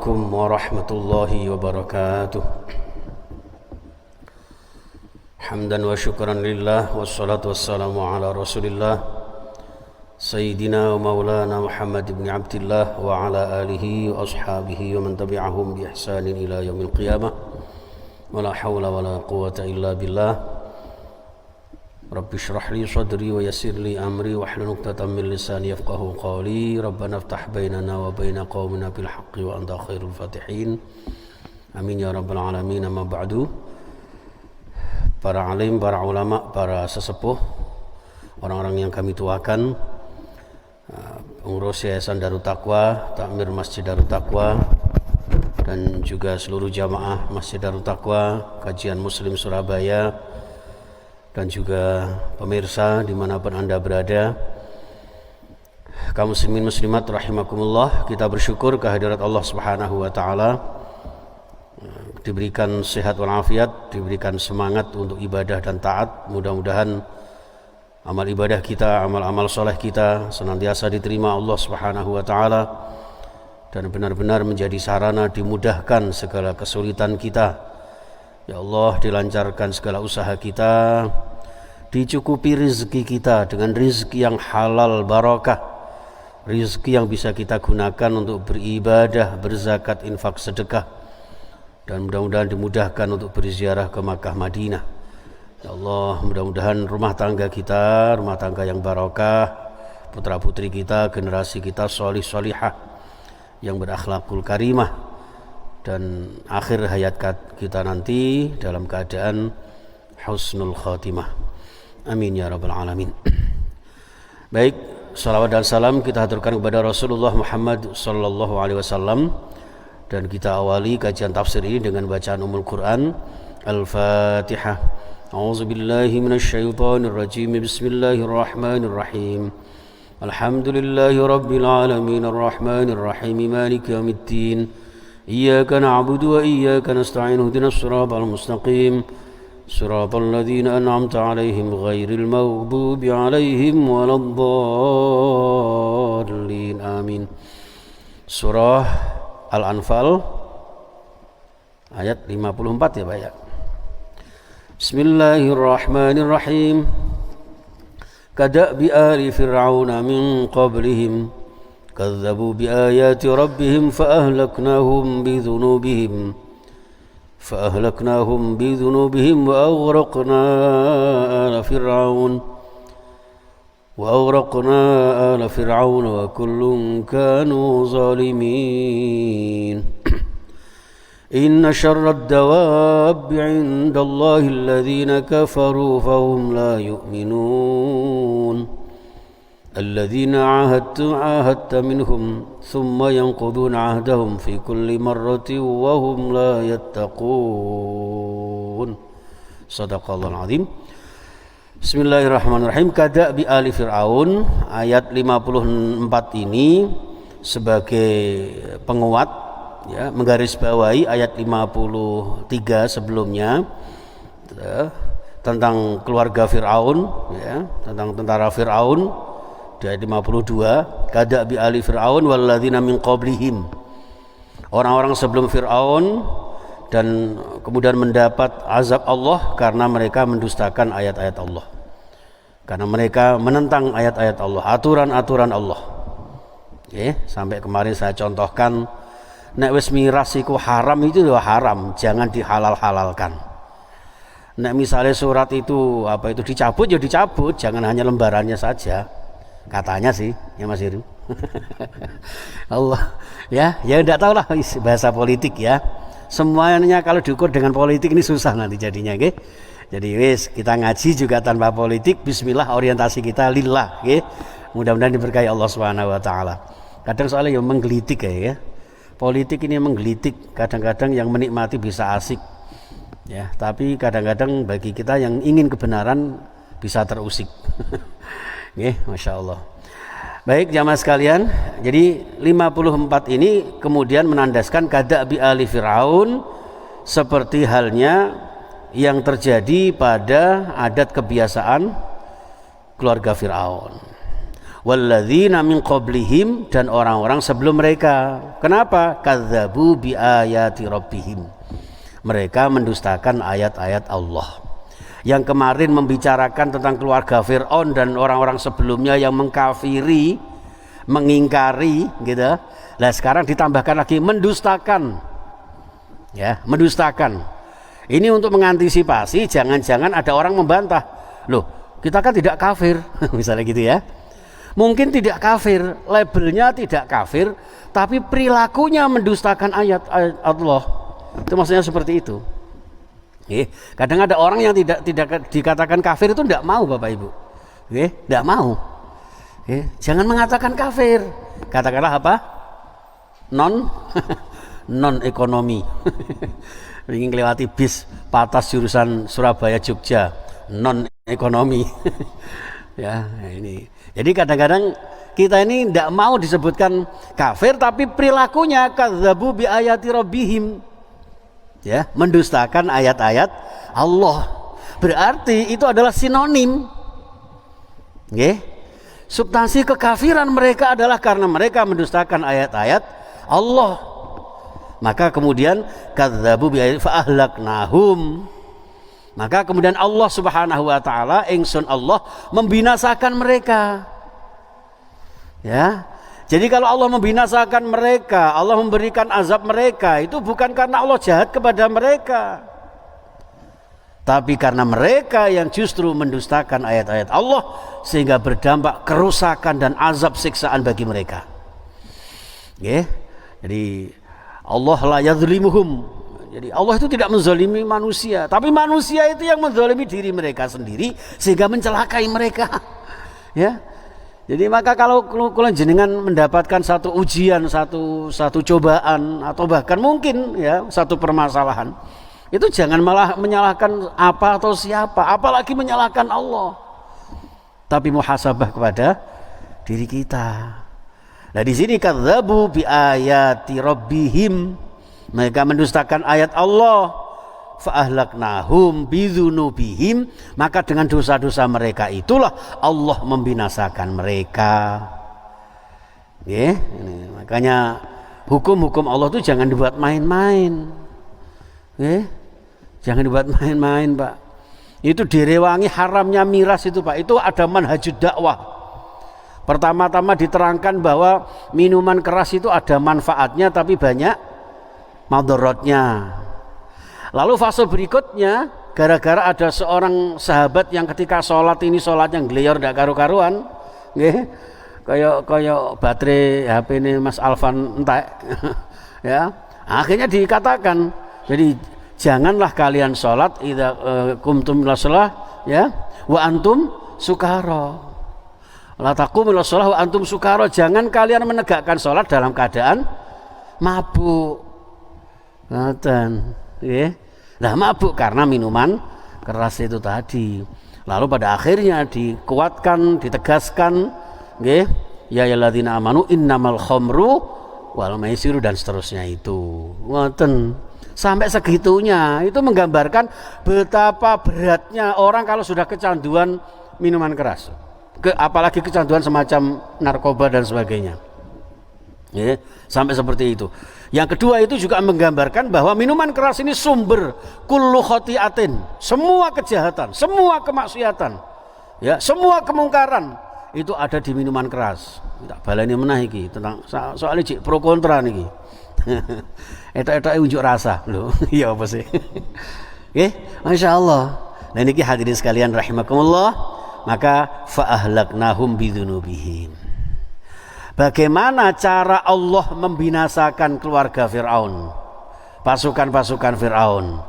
عليكم ورحمة الله وبركاته. حمدا وشكرا لله والصلاة والسلام على رسول الله سيدنا ومولانا محمد بن عبد الله وعلى آله وأصحابه ومن تبعهم بإحسان إلى يوم القيامة ولا حول ولا قوة إلا بالله. رب اشرح لي صدري ويسر لي أمري واحلل عقدة من لساني يفقهوا قولي. ربنا افتح بيننا وبين قومنا بالحق وأنت خير الفاتحين آمين يا رب العالمين. أما بعد, para alim, para ulama, para sesepuh, orang-orang yang kami tuakan, pengurus Yayasan Darut Taqwa, takmir Masjid Darut Taqwa, dan juga seluruh jamaah Masjid Darut Taqwa, kajian Muslim Surabaya, dan juga pemirsa dimanapun Anda berada, kaum muslimin muslimat rahimakumullah. Kita bersyukur kehadirat Allah Subhanahu wa taala, diberikan sehat walafiat, diberikan semangat untuk ibadah dan taat. Mudah-mudahan amal ibadah kita, amal-amal soleh kita senantiasa diterima Allah Subhanahu wa taala dan benar-benar menjadi sarana dimudahkan segala kesulitan kita. Ya Allah, dilancarkan segala usaha kita, dicukupi rezeki kita dengan rezeki yang halal barakah, rezeki yang bisa kita gunakan untuk beribadah, berzakat, infak, sedekah, dan mudah-mudahan dimudahkan untuk berziarah ke Makkah, Madinah. Ya Allah, mudah-mudahan rumah tangga kita, rumah tangga yang barakah, putra-putri kita, generasi kita sholih-sholihah yang berakhlakul karimah, dan akhir hayat kita nanti dalam keadaan husnul khatimah. Amin ya rabbal alamin. Baik, salawat dan salam kita haturkan kepada Rasulullah Muhammad sallallahu alaihi wasallam, dan kita awali kajian tafsir ini dengan bacaan Ummul Quran Al-Fatihah. A'udzubillahi minasyaitonir rajim. Bismillahirrahmanirrahim. Alhamdulillahi rabbil alamin arrahmanir rahim maliki yaumiddin. إياك نعبد وإياك نستعين اهدنا الصراط المستقيم صراط الذين أنعمت عليهم غير المغضوب عليهم ولا الضالين آمين. Surah Al-Anfal ayat 54 ya Pak ya. Bismillahirrahmanirrahim. Kada'bi ali fir'auna min qablihim كذبوا بآيات ربهم فأهلكناهم بذنوبهم وأغرقنا آل فرعون وكل كانوا ظالمين. إن شر الدواب عند الله الذين كفروا فهم لا يؤمنون. الذين عاهدت منهم ثم ينقضون عهدهم في كل مرة وهم لا يتقون. صدق الله العظيم. Bismillahirrahmanirrahim. Kada'bi ali Fir'aun, ayat 54 ini sebagai penguat ya, menggarisbawahi ayat 53 sebelumnya tentang keluarga Fir'aun ya, tentang tentara Fir'aun. Di ayat 52, Kada'bi ali Fir'aun walladzina min qablihim, orang-orang sebelum Fir'aun dan kemudian mendapat azab Allah karena mereka mendustakan ayat-ayat Allah, karena mereka menentang ayat-ayat Allah, aturan-aturan Allah. Sampai kemarin saya contohkan, nek wis miras iku haram, itu haram, jangan dihalal-halalkan. Nek misalnya surat itu dicabut ya dicabut, jangan hanya lembarannya saja. Katanya sih ya Mas Iru. Allah ya enggak tahu lah bahasa politik ya. Semuanya kalau diukur dengan politik ini susah nanti jadinya nggih. Jadi wis kita ngaji juga tanpa politik, bismillah, orientasi kita lillah nggih. Mudah-mudahan diberkahi Allah Subhanahu wa taala. Kadang soalnya yang menggelitik ya. Politik ini menggelitik, kadang-kadang yang menikmati bisa asik. Ya, tapi kadang-kadang bagi kita yang ingin kebenaran bisa terusik. Masya Allah. Baik jamaah sekalian, jadi 54 ini kemudian menandaskan kada'bi ali Fir'aun seperti halnya yang terjadi pada adat kebiasaan keluarga Fir'aun. walladzina min qablihim, dan orang-orang sebelum mereka. Kenapa? Kadzabu bi ayati rabbihim, mereka mendustakan ayat-ayat Allah. Yang kemarin membicarakan tentang keluarga Fir'aun dan orang-orang sebelumnya yang mengkafiri, mengingkari gitu. Nah sekarang ditambahkan lagi mendustakan, ya, mendustakan. Ini untuk mengantisipasi jangan-jangan ada orang membantah, loh kita kan tidak kafir misalnya gitu ya. Mungkin tidak kafir, labelnya tidak kafir, tapi perilakunya mendustakan ayat Allah. Itu maksudnya seperti itu. Kadang ada orang yang tidak dikatakan kafir itu tidak mau, Bapak Ibu. Tidak mau. Jangan mengatakan kafir. Katakanlah apa? Non ekonomi. Ingin lewati bis patas jurusan Surabaya Jogja, non ekonomi. Ya, ini. Jadi kadang-kadang kita ini tidak mau disebutkan kafir, tapi perilakunya kadzabu bi ayati rabbihim, ya, mendustakan ayat-ayat Allah. Berarti itu adalah sinonim. Substansi kekafiran mereka adalah karena mereka mendustakan ayat-ayat Allah. Maka kemudian kadzabu bi ayati fa ahlaknahum. Maka kemudian Allah Subhanahu wa taala, ingsun Allah membinasakan mereka. Ya. Jadi kalau Allah membinasakan mereka, Allah memberikan azab mereka, itu bukan karena Allah jahat kepada mereka, tapi karena mereka yang justru mendustakan ayat-ayat Allah, sehingga berdampak kerusakan dan azab siksaan bagi mereka. Jadi Allah la yadzlimuhum. Jadi Allah itu tidak menzalimi manusia, tapi manusia itu yang menzalimi diri mereka sendiri sehingga mencelakai mereka. Ya. Jadi maka kalau jenengan mendapatkan satu ujian, satu cobaan, atau bahkan mungkin ya satu permasalahan, itu jangan malah menyalahkan apa atau siapa, apalagi menyalahkan Allah. Tapi muhasabah kepada diri kita. Nah di sini kadzabu bi ayati rabbihim, mereka mendustakan ayat Allah, fa ahlaknahum bidzunubihim, maka dengan dosa-dosa mereka itulah Allah membinasakan mereka. Makanya hukum-hukum Allah itu jangan dibuat main-main. Jangan dibuat main-main, Pak. Itu direwangi haramnya miras itu, Pak. Itu ada manhajud dakwah. Pertama-tama diterangkan bahwa minuman keras itu ada manfaatnya tapi banyak madharatnya. Lalu fase berikutnya, gara-gara ada seorang sahabat yang ketika sholat ini sholatnya ngeliyor ndak karu-karuan, kayak baterai HP ini Mas Alvan entek, ya. Akhirnya dikatakan, jadi janganlah kalian sholat idza qumtum ila shalah, ya, wa antum sukara. La taqum ila shalah wa antum sukara. Jangan kalian menegakkan sholat dalam keadaan mabuk. Nah mabuk karena minuman keras itu tadi. Lalu pada akhirnya dikuatkan, ditegaskan, ya ayyuhalladzina amanu innamal khamru wal maisiru, dan seterusnya itu. Ngoten. Sampai segitunya, itu menggambarkan betapa beratnya orang kalau sudah kecanduan minuman keras, apalagi kecanduan semacam narkoba dan sebagainya. Sampai seperti itu. Yang kedua itu juga menggambarkan bahwa minuman keras ini sumber kullu khotiatin, semua kejahatan, semua kemaksiatan, ya, semua kemungkaran itu ada di minuman keras. Tak baleni menah iki tentang soal iki pro kontra niki. Eta-eta unjuk rasa lho. Iya apa sih? Masya Allah. Nah niki hadirin sekalian rahimakumullah, maka fa ahlaknahum bidzunubihim. Bagaimana cara Allah membinasakan keluarga Fir'aun, pasukan-pasukan Fir'aun?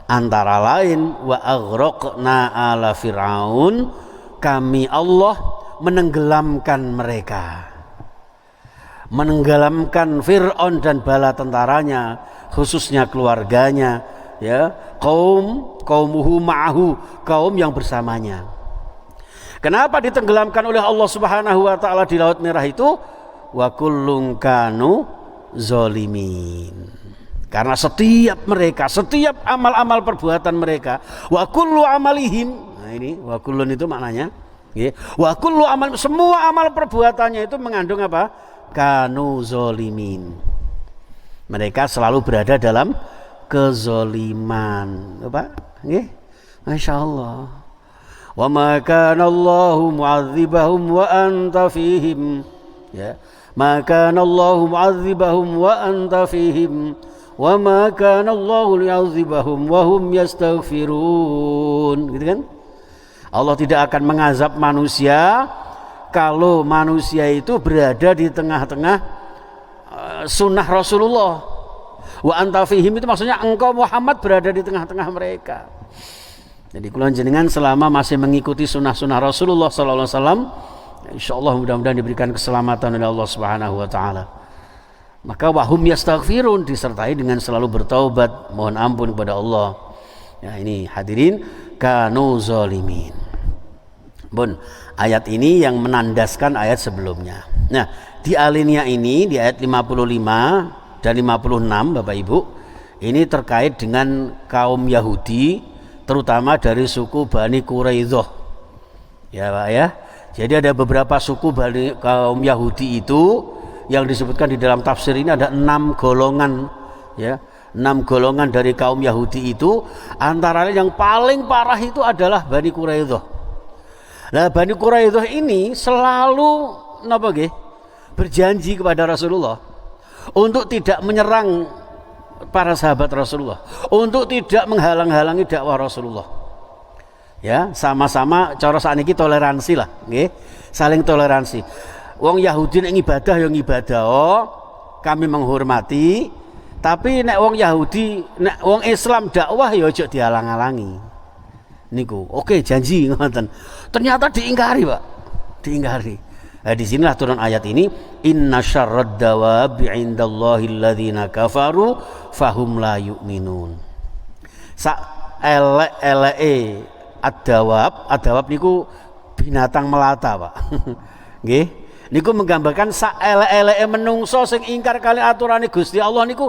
Antara lain wa aghraqna ala Fir'aun, kami Allah menenggelamkan mereka, menenggelamkan Fir'aun dan bala tentaranya, khususnya keluarganya, ya, qaumuhu ma'ahu, kaum yang bersamanya. Kenapa ditenggelamkan oleh Allah Subhanahu wa taala di Laut Merah itu? Wa kullun kanu zalimin. Karena setiap mereka, setiap amal-amal perbuatan mereka, wa kullu amalihim. Nah ini wa kullun itu maknanya Nggih. Wa kullu amal, semua amal perbuatannya itu mengandung apa? Kanu zolimin. Mereka selalu berada dalam kezoliman. Apa? Nggih. Masya Allah. Wa ma kana Allahu mu'adzibahum wa anta fihim. Ya. Ma kana Allahu mu'adzibahum wa anta fihim. Wa ma kana Allahu liya'adzibahum wa hum yastaghfirun. Gitu kan? Allah tidak akan mengazab manusia kalau manusia itu berada di tengah-tengah sunnah Rasulullah. Wa anta fihim itu maksudnya engkau Muhammad berada di tengah-tengah mereka. Jadi kula jenengan selama masih mengikuti sunnah-sunnah Rasulullah sallallahu alaihi wasallam, insyaallah mudah-mudahan diberikan keselamatan oleh Allah Subhanahu wa taala. Maka wahum yastaghfirun, disertai dengan selalu bertaubat, mohon ampun kepada Allah. Ya, ini hadirin kanu zalimin. Bun, ayat ini yang menandaskan ayat sebelumnya. Nah, di alinea ini di ayat 55 dan 56 Bapak Ibu, ini terkait dengan kaum Yahudi, terutama dari suku Bani Quraidzah. Ya, Pak ya. Jadi ada beberapa suku kaum Yahudi itu yang disebutkan di dalam tafsir ini ada 6 golongan, ya. 6 golongan dari kaum Yahudi itu, antara lain yang paling parah itu adalah Bani Quraidzah. Nah, Bani Quraidzah ini selalu napa nggih? Berjanji kepada Rasulullah untuk tidak menyerang para sahabat Rasulullah, untuk tidak menghalang-halangi dakwah Rasulullah. Ya, sama-sama cara sakniki toleransi lah, nggih. Saling toleransi. Wong Yahudi nek ibadah ya ibadah, kami menghormati. Tapi nek wong Yahudi, nek wong Islam dakwah ya aja dihalang-halangi. Niku, oke janji ngoten. Ternyata diingkari, Pak. Diingkari. Nah, di sinilah turun ayat ini, inna syarrad dawabi 'indallahi alladzina kafaru fahum la yu'minun. Sak elek-eleke ad-dawab niku binatang melata, Pak. Nggih. Niku menggambarkan sak elek-eleke menungso sing ingkar kali aturane Gusti Allah niku,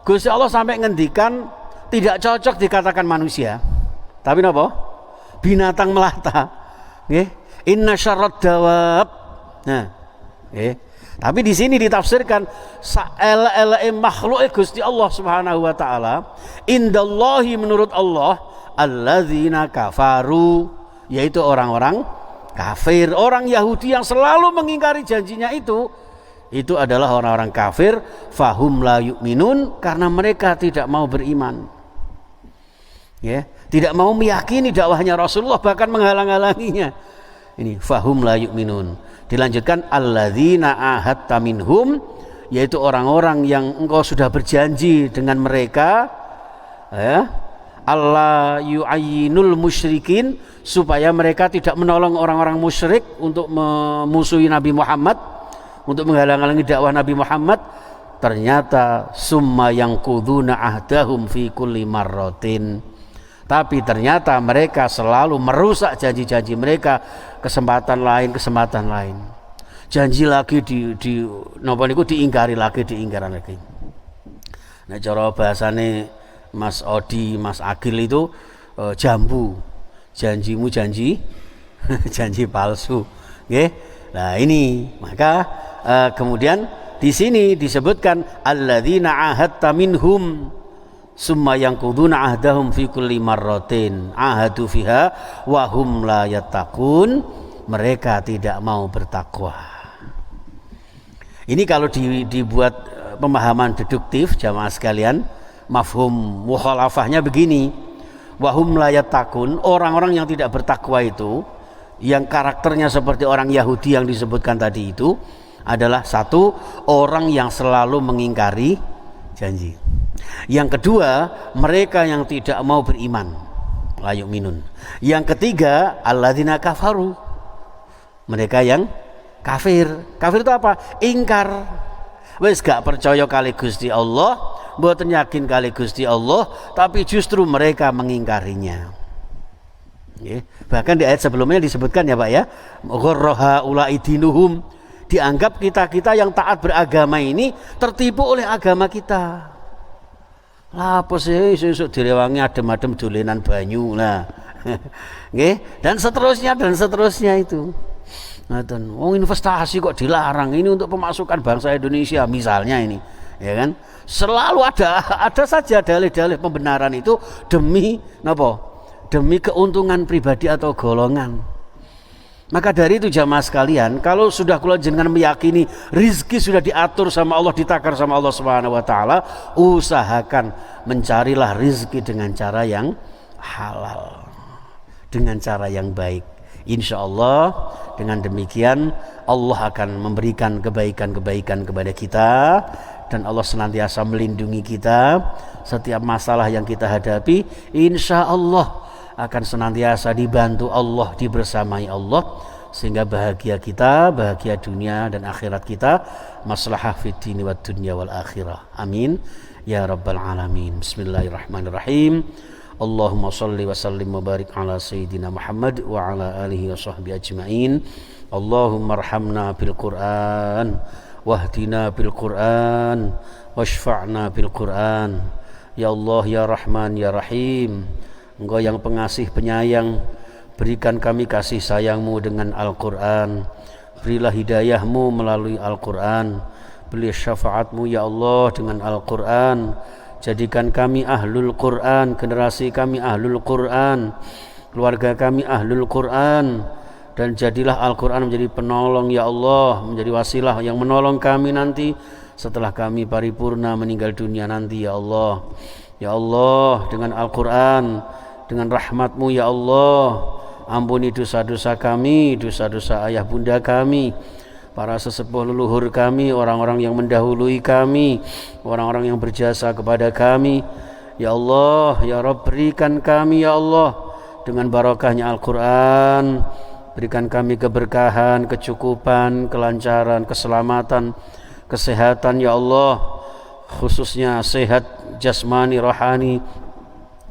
Gusti Allah sampai ngendikan tidak cocok dikatakan manusia. Tapi napa? Binatang melata. Nggih. Inna syarrad dawab. Nah, nggih. Tapi di sini ditafsirkan sa'el-eleke makhluk Gusti Allah Subhanahu wa taala, indallahi menurut Allah, alladzina kafaru, yaitu orang-orang kafir, orang Yahudi yang selalu mengingkari janjinya itu adalah orang-orang kafir, fahum la yu'minun, karena mereka tidak mau beriman. Ya, tidak mau meyakini dakwahnya Rasulullah, bahkan menghalang-halanginya. Ini fahum la yu'minun. Dilanjutkan alladzina ahadta minhum, yaitu orang-orang yang engkau sudah berjanji dengan mereka, ya, Allah yu'ayyinul musyrikin, supaya mereka tidak menolong orang-orang musyrik untuk memusuhi Nabi Muhammad, untuk menghalang-halangi dakwah Nabi Muhammad. Ternyata summa yang kuduna ahdahum fi kulli marratin, tapi ternyata mereka selalu merusak janji-janji mereka, kesempatan lain. Janji lagi napa niku diingkari lagi. Nah, cara bahasane Mas Odi, Mas Agil itu jambu. Janjimu janji janji palsu. Nggih. Nah, ini maka kemudian di sini disebutkan alladzina ahadta minhum summa yanquduna ahdahum fi kulli marratin ahadu fiha wa hum la yattaqun, mereka tidak mau bertakwa. Ini kalau dibuat pemahaman deduktif jamaah sekalian, mafhum mukhalafahnya begini, wa hum la yattaqun, orang-orang yang tidak bertakwa itu, yang karakternya seperti orang Yahudi yang disebutkan tadi itu, adalah satu, orang yang selalu mengingkari janji. Yang kedua, mereka yang tidak mau beriman, la yu'minun. Yang ketiga, alladzina kafaru, mereka yang kafir. Kafir itu apa? Ingkar. Wis gak percaya kali Gusti Allah, mboten yakin kali Gusti Allah, tapi justru mereka mengingkarinya. Bahkan di ayat sebelumnya disebutkan ya Pak ya, ghurraha ulaidinuhum, dianggap kita yang taat beragama ini tertipu oleh agama kita. Lah apa sih sesuk direwangi adem-adem dolenan banyu. Nah, Nggih, dan seterusnya itu. Ngaten, investasi kok dilarang, ini untuk pemasukan bangsa Indonesia misalnya ini, ya kan? Selalu ada saja dalih-dalih pembenaran itu demi napa? Demi keuntungan pribadi atau golongan. Maka dari itu jamaah sekalian, kalau sudah kula jenengan meyakini rizki sudah diatur sama Allah, ditakar sama Allah Subhanahu wa taala, usahakan mencarilah rizki dengan cara yang halal, dengan cara yang baik. Insya Allah dengan demikian Allah akan memberikan kebaikan-kebaikan kepada kita, dan Allah senantiasa melindungi kita. Setiap masalah yang kita hadapi insya Allah akan senantiasa dibantu Allah, dibersamai Allah, sehingga bahagia kita, bahagia dunia dan akhirat kita, maslahah fid dini wad dunya wal akhirah. Amin ya rabbal alamin. Bismillahirrahmanirrahim. Allahumma salli wa sallim wa barik ala sayyidina Muhammad wa ala alihi wa sahbihi ajma'in. Allahumma arhamna bil Qur'an wahdina bil Qur'an washfa'na bil Qur'an. Ya Allah ya Rahman ya Rahim, Engkau yang pengasih penyayang, berikan kami kasih sayangmu dengan Al-Quran. Berilah hidayahmu melalui Al-Quran. Beri syafaatmu ya Allah dengan Al-Quran. Jadikan kami ahlul Quran, generasi kami ahlul Quran, keluarga kami ahlul Quran, dan jadilah Al-Quran menjadi penolong ya Allah, menjadi wasilah yang menolong kami nanti setelah kami paripurna meninggal dunia nanti ya Allah. Ya Allah, dengan Al-Quran, dengan rahmat-Mu ya Allah, ampuni dosa-dosa kami, dosa-dosa ayah bunda kami, para sesepuh leluhur kami, orang-orang yang mendahului kami, orang-orang yang berjasa kepada kami. Ya Allah, ya Rabb, berikan kami ya Allah dengan barakahnya Al-Quran, berikan kami keberkahan, kecukupan, kelancaran, keselamatan, kesehatan ya Allah, khususnya sehat jasmani, rohani,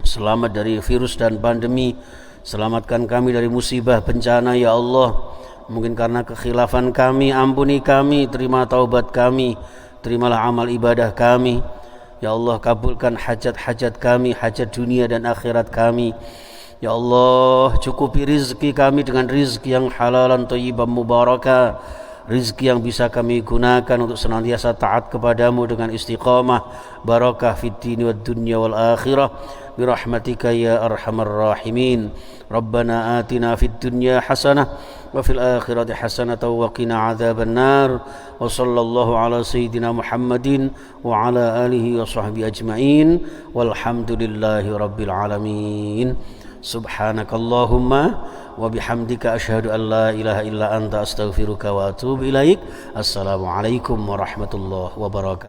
selamat dari virus dan pandemi. Selamatkan kami dari musibah bencana ya Allah. Mungkin karena kekhilafan kami, ampuni kami, terima taubat kami, terimalah amal ibadah kami ya Allah. Kabulkan hajat-hajat kami, hajat dunia dan akhirat kami ya Allah. Cukupi rizki kami dengan rizki yang halalan thayyiban mubarakah, rizki yang bisa kami gunakan untuk senantiasa taat kepadamu dengan istiqamah, barakah fid dini wad dunya wal akhirah birahmatika ya arhamar rahimin. Rabbana atina fid dunya hasanah wa fil akhirati hasanatan wa qina adzaban nar. Wa sallallahu ala sayyidina Muhammadin wa ala alihi wa sahbihi ajma'in walhamdulillahi rabbil alamin. Subhanakallahumma wa bihamdika asyhadu an la ilaha illa anta astaghfiruka wa atubu ilaik. Assalamualaikum warahmatullahi wabarakatuh.